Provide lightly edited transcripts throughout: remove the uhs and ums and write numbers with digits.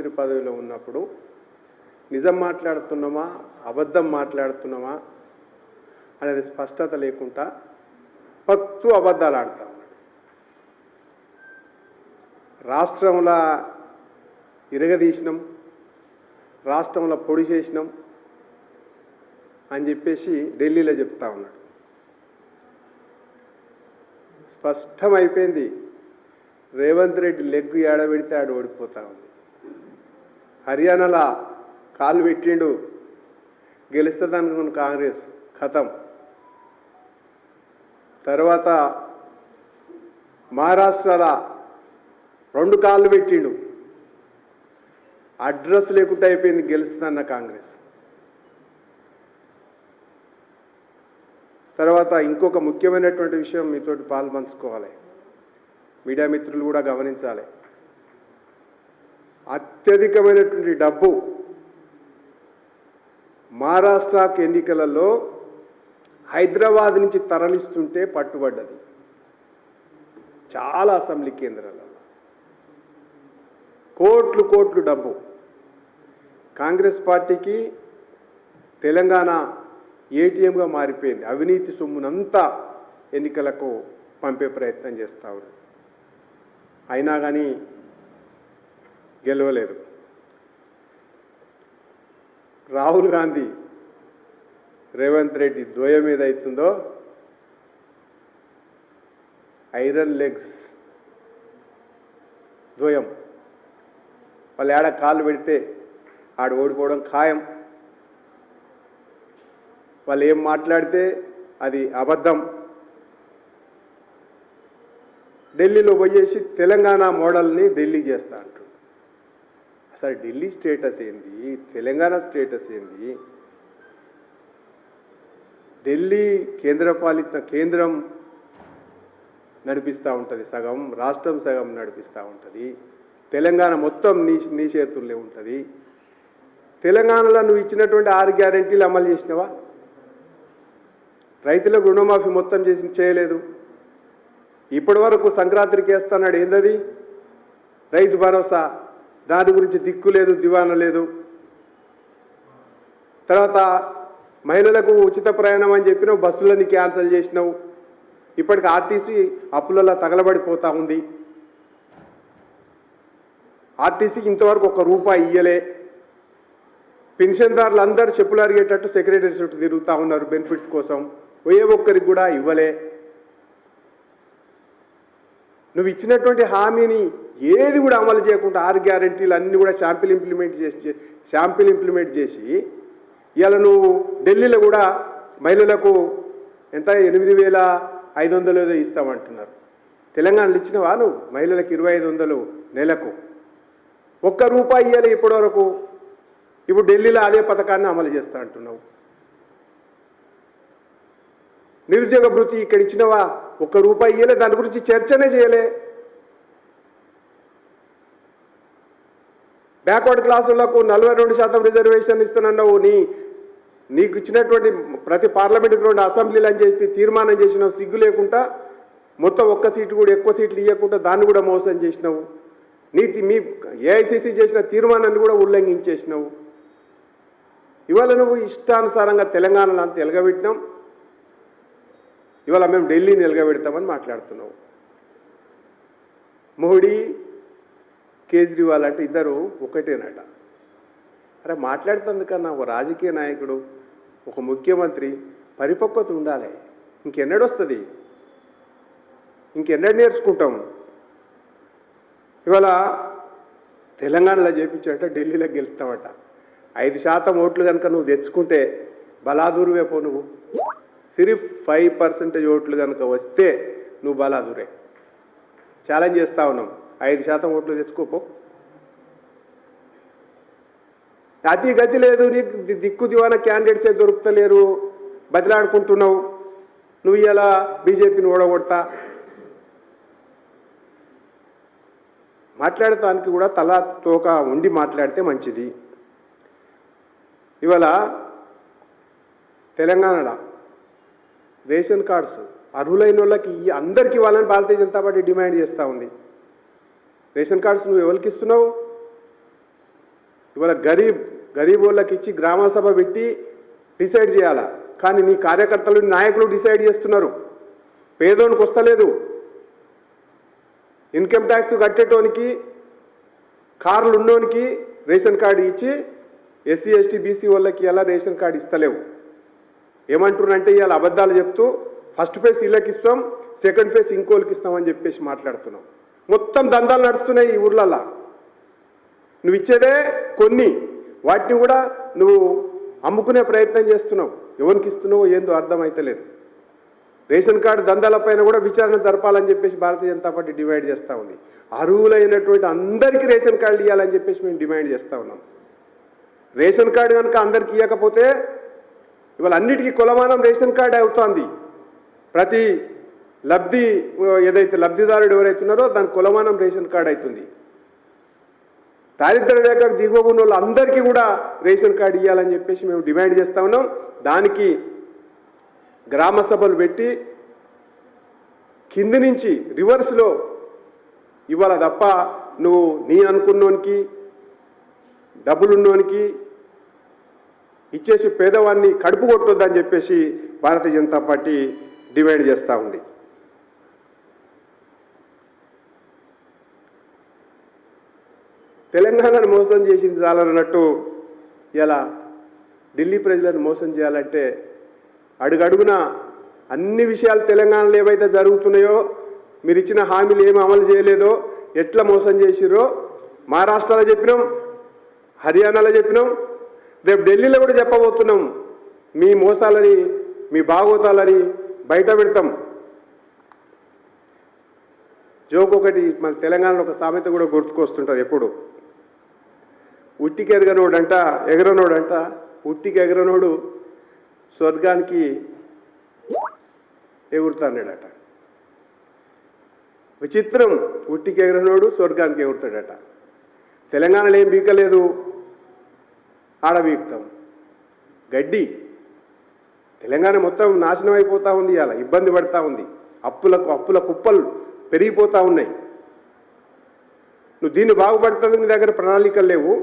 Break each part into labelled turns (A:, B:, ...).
A: ముఖ్యమంత్రి పదవిలో ఉన్నప్పుడు నిజం మాట్లాడుతున్నామా అబద్ధం మాట్లాడుతున్నామా అనేది స్పష్టత లేకుండా పక్తు అబద్ధాలు ఆడతా ఉన్నాడు. రాష్ట్రంలో ఇరగదీసినాం, రాష్ట్రంలో పొడి చేసినాం అని చెప్పేసి ఢిల్లీలో చెప్తా ఉన్నాడు. స్పష్టమైపోయింది, రేవంత్ రెడ్డి లెగ్గు ఏడబెడితే ఆడు ఓడిపోతా ఉంది. హర్యానాలో కాలు పెట్టిండు, గెలుస్తుంది అనుకున్న కాంగ్రెస్ ఖతం. తర్వాత మహారాష్ట్రలో 2 కాళ్ళు పెట్టిండు, అడ్రస్ లేకుండా అయిపోయింది గెలుస్తుందన్న కాంగ్రెస్. తర్వాత ఇంకొక ముఖ్యమైనటువంటి విషయం మీతోటి పాల్పంచుకోవాలి, మీడియా మిత్రులు కూడా గమనించాలి. అత్యధికమైనటువంటి డబ్బు మహారాష్ట్రకు ఎన్నికలలో హైదరాబాద్ నుంచి తరలిస్తుంటే పట్టుబడ్డది. చాలా అసెంబ్లీ కేంద్రాలలో కోట్లు కోట్లు డబ్బు. కాంగ్రెస్ పార్టీకి తెలంగాణ ఏటీఎంగా మారిపోయింది. అవినీతి సొమ్మునంతా ఎన్నికలకు పంపే ప్రయత్నం చేస్తారు. అయినా కానీ గెలవలేదు. రాహుల్ గాంధీ రేవంత్ రెడ్డి ద్వయం ఏదైతుందో ఐరన్ లెగ్స్ ద్వయం, వాళ్ళు ఏడ కాళ్ళు పెడితే ఆడు ఓడిపోవడం ఖాయం. వాళ్ళు ఏం మాట్లాడితే అది అబద్ధం. ఢిల్లీలో పోయేసి తెలంగాణ మోడల్ని ఢిల్లీ చేస్తా అంటారు. అసలు ఢిల్లీ స్టేటస్ ఏంది, తెలంగాణ స్టేటస్ ఏంది? ఢిల్లీ కేంద్రం నడిపిస్తూ ఉంటుంది సగం, రాష్ట్రం సగం నడిపిస్తూ ఉంటుంది. తెలంగాణ మొత్తం నీ చేతుల్లో ఉంటుంది. తెలంగాణలో నువ్వు ఇచ్చినటువంటి 6 గ్యారెంటీలు అమలు చేసినవా? రైతులకు రుణమాఫీ మొత్తం చేయలేదు. ఇప్పటి వరకు సంక్రాంతికి వేస్తున్నాడు, ఏందది? రైతు భరోసా, దాని గురించి దిక్కు లేదు, దివానా లేదు. తర్వాత మహిళలకు ఉచిత ప్రయాణం అని చెప్పినావు, బస్సులని క్యాన్సిల్ చేసినావు. ఇప్పటికి ఆర్టీసీ అప్పులలో తగలబడిపోతూ ఉంది. ఆర్టీసీకి ఇంతవరకు ₹1 ఇయ్యలే. పెన్షన్దారులు అందరూ చెప్పులు అరిగేటట్టు సెక్రటరీ చుట్టూ తిరుగుతూ ఉన్నారు బెనిఫిట్స్ కోసం, ఏ ఒక్కరికి కూడా ఇవ్వలే. నువ్వు ఇచ్చినటువంటి హామీని ఏది కూడా అమలు చేయకుండా 6 గ్యారెంటీలు అన్నీ కూడా శాంపిల్ ఇంప్లిమెంట్ చేసి ఇవాళ నువ్వు ఢిల్లీలో కూడా మహిళలకు ఎంత 8,500 ఏదో ఇస్తామంటున్నారు. తెలంగాణలో ఇచ్చినవా నువ్వు? మహిళలకు 2,500 నెలకు, ₹1 ఇవ్వాలి ఇప్పటి వరకు. ఇప్పుడు ఢిల్లీలో అదే పథకాన్ని అమలు చేస్తా అంటున్నావు. నిరుద్యోగ భృతి ఇక్కడ ఇచ్చినవా? ₹1 ఇవ్వలే, దాని గురించి చర్చనే చేయలే. బ్యాక్వర్డ్ క్లాసులకు 42% రిజర్వేషన్ ఇస్తున్నావు. నీకు ఇచ్చినటువంటి ప్రతి పార్లమెంటుకు 2 అసెంబ్లీలు అని చెప్పి తీర్మానం చేసినావు. సిగ్గు లేకుండా మొత్తం 1 సీటు కూడా ఎక్కువ సీట్లు ఇవ్వకుండా దాన్ని కూడా మోసం చేసినావు. మీ ఏఐసిసి చేసిన తీర్మానాన్ని కూడా ఉల్లంఘించేసినావు. ఇవాళ నువ్వు ఇష్టానుసారంగా తెలంగాణలో అంతా ఎలగబెట్టినాం, ఇవాళ మేము ఢిల్లీని ఎలగబెడతామని మాట్లాడుతున్నావు. మోడీ కేజ్రీవాల్ అంటే ఇద్దరు ఒకటేనట. అరే మాట్లాడుతుందుకన్నా ఒక రాజకీయ నాయకుడు, ఒక ముఖ్యమంత్రి పరిపక్వత ఉండాలి. ఇంకెన్నడొస్తుంది? ఇంకెన్నడు నేర్చుకుంటాం? ఇవాళ తెలంగాణలో చేపించాట, ఢిల్లీలో గెలుస్తామట. 5% ఓట్లు కనుక నువ్వు తెచ్చుకుంటే బలాదూరువే పో. నువ్వు సిరిఫ్ 5% ఓట్లు కనుక వస్తే నువ్వు బలాదూరే. ఛాలెంజ్ చేస్తా ఉన్నాం, 5% ఓట్లు తెచ్చుకోపో. అతి గతి లేదు, నీకు దిక్కు దివాన క్యాండిడేట్సే దొరుకుతలేరు, బదిలాడుకుంటున్నావు. నువ్వు ఇలా బీజేపీని ఓడగొడతా మాట్లాడటానికి కూడా తలా తోక ఉండి మాట్లాడితే మంచిది. ఇవాళ తెలంగాణలో రేషన్ కార్డ్స్ అర్హులైన వాళ్ళకి అందరికీ ఇవ్వాలని భారతీయ జనతా పార్టీ డిమాండ్ చేస్తూ ఉంది. రేషన్ కార్డ్స్ నువ్వు ఎవరికి ఇస్తున్నావు? ఇవాళ గరీబ్ వాళ్ళకి ఇచ్చి గ్రామ సభ పెట్టి డిసైడ్ చేయాలా, కానీ నీ కార్యకర్తలు నాయకులు డిసైడ్ చేస్తున్నారు. పేదోనికి వస్తలేదు. ఇన్కమ్ ట్యాక్స్ కట్టేటోనికి, కార్లు ఉన్నోనికి రేషన్ కార్డు ఇచ్చి ఎస్సీ ఎస్టీ బీసీ వాళ్ళకి ఇలా రేషన్ కార్డు ఇస్తలేవు. ఏమంటున్నారంటే ఇవాళ అబద్ధాలు చెప్తూ ఫస్ట్ ఫేజ్ ఇళ్ళకి ఇస్తాం, సెకండ్ ఫేజ్ ఇంకోళ్ళకి ఇస్తామని చెప్పేసి మాట్లాడుతున్నాం. మొత్తం దందాలు నడుస్తున్నాయి ఈ ఊర్లల్లో. నువ్వు ఇచ్చేదే కొన్ని, వాటిని కూడా నువ్వు అమ్ముకునే ప్రయత్నం చేస్తున్నావు. ఎవరికి ఇస్తున్నావో ఏందో అర్థమైతలేదు. రేషన్ కార్డు దందాలపైన కూడా విచారణ జరపాలని చెప్పేసి భారతీయ జనతా పార్టీ డిమాండ్ చేస్తూ ఉంది. అర్హులైనటువంటి అందరికీ రేషన్ కార్డులు ఇవ్వాలని చెప్పేసి మేము డిమాండ్ చేస్తూ ఉన్నాం. రేషన్ కార్డు కనుక అందరికీ ఇవ్వకపోతే ఇవాళ అన్నిటికీ కొలమానం రేషన్ కార్డు అవుతోంది. ప్రతి ఏదైతే లబ్ధిదారుడు ఎవరైతున్నారో దాని కొలమానం రేషన్ కార్డు అవుతుంది. దారిద్ర్య రేఖకు దిగువ ఉన్న వాళ్ళు అందరికీ కూడా రేషన్ కార్డు ఇవ్వాలని చెప్పేసి మేము డిమాండ్ చేస్తూ ఉన్నాం. దానికి గ్రామ సభలు పెట్టి కింది నుంచి రివర్స్లో ఇవ్వాలి తప్ప నువ్వు నీ అనుకున్నోనికి డబ్బులున్నోనికి ఇచ్చేసి పేదవాన్ని కడుపు కొట్టొద్దని చెప్పేసి భారతీయ జనతా పార్టీ డిమాండ్ చేస్తూ ఉంది. తెలంగాణను మోసం చేసింది చాలన్నట్టు ఇలా ఢిల్లీ ప్రజలను మోసం చేయాలంటే అడుగడుగున అన్ని విషయాలు తెలంగాణలో ఏవైతే జరుగుతున్నాయో, మీరు ఇచ్చిన హామీలు ఏమి అమలు చేయలేదో, ఎట్లా మోసం చేసిరో మహారాష్ట్రలో చెప్పినాం, హర్యానాలో చెప్పినాం, రేపు ఢిల్లీలో కూడా చెప్పబోతున్నాం. మీ మోసాలని, మీ భాగోతాలని బయట పెడతాం. జోక్ ఒకటి మన తెలంగాణలో ఒక సామెత కూడా గుర్తుకొస్తుంటుంది ఎప్పుడు. ఉట్టికి ఎగరనోడంట ఉట్టికి ఎగరనోడు స్వర్గానికి ఎగురుతాడట. విచిత్రం, ఉట్టికి ఎగరనోడు స్వర్గానికి ఎగురుతాడట. తెలంగాణలో ఏం బీకలేదు, ఆడ బీకుతాం. తెలంగాణ మొత్తం నాశనం అయిపోతూ ఉంది, అలా ఇబ్బంది పడుతూ ఉంది. అప్పుల కుప్పలు పెరిగిపోతూ ఉన్నాయి. నువ్వు దీన్ని బాగుపడుతుంది, నీ దగ్గర ప్రణాళికలు లేవు.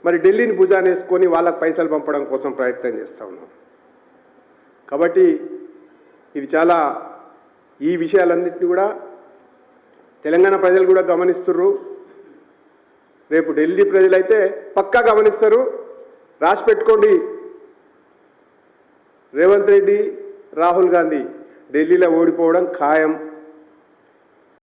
A: మరి ఢిల్లీని భుజాన్ని వేసుకొని వాళ్ళకి పైసలు పంపడం కోసం ప్రయత్నం చేస్తూ ఉన్నాం. కాబట్టి ఇది చాలా, ఈ విషయాలన్నింటినీ కూడా తెలంగాణ ప్రజలు కూడా గమనిస్తుర్రు. రేపు ఢిల్లీ ప్రజలైతే పక్కా గమనిస్తారు. రాసి పెట్టుకోండి, రేవంత్ రెడ్డి, రాహుల్ గాంధీ ఢిల్లీలో ఓడిపోవడం ఖాయం.